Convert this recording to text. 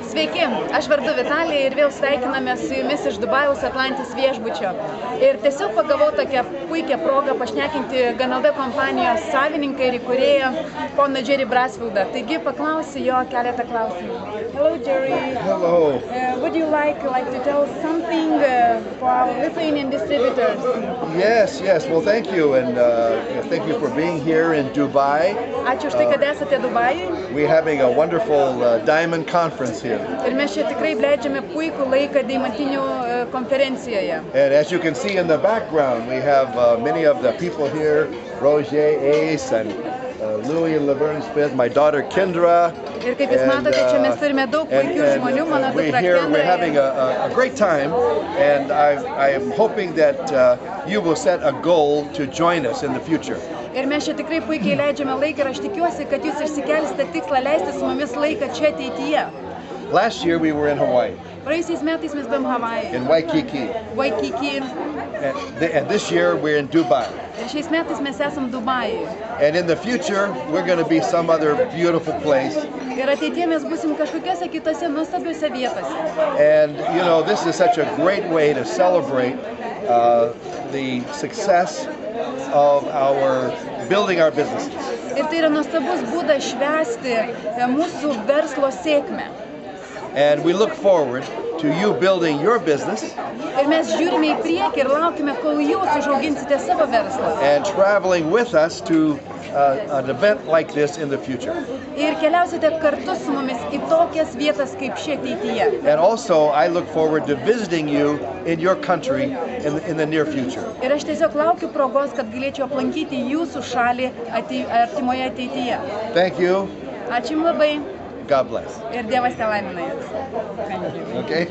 Sveiki, aš vardu Vitalija ir vėl sveikiname su jumis iš Dubajaus Atlantis viešbučio. Ir tiesiog pagavau tokią puikią progą pašnekinti GNLD kompanijos savininką ir įkūrėją poną Jerry Brasfieldą. Taigi paklausiu jo keletą klausimų. Hello Jerry. Hello. Would you like to tell something for our Lithuanian distributors? Yes. Well, thank you, and thank you for being here in Dubai. Ačiū už tai, kad esate Dubajui. We're having a wonderful diamond conference here. Ir mes čia tikrai leidžiame puikų laiką deimantinių konferencijoje. And as you can see in the background, we have many of the people here, Roger Ace and Louis and Laverne Smith, my daughter Kendra. Ir kaip jūs matote, čia mes turime daug puikių žmonių, mano dukra Kendra. We're having a great time, and I am hoping that you will set a goal to join us in the future. Ir mes čia tikrai puikiai leidžiame laiką ir aš tikiuosi, kad jūs išsikelsite tikslą leisti su mumis laiką čia ateityje. Last year we were in Hawaii. Praėjusiais metais mes buvom Havajuj. In Waikiki. And this year we're in Dubai. Ir šiais metais mes esam Dubajuj. And in the future we're going to be some other beautiful place. Ir ateityje mes būsim kažkokiose kitose nuostabiose vietose. And you know, this is such a great way to celebrate the success of our building our businesses. Ir tai yra nuostabus būdas švęsti mūsų verslo sėkmę. And we look forward to you building your business. Ir mes žiūrime į priekį ir laukime, kol jūs užauginsite savo verslą. And traveling with us to an event like this in the future. Ir keliausite kartu su mumis į tokias vietas kaip ši ateityje. And also I look forward to visiting you in your country in the near future. Ir aš tiesiog laukiu progos, kad galėčiau aplankyti jūsų šalį artimoje ateityje. Thank you. Ačiū jums labai. God bless. Ir Dievas te laimina jus. Okay.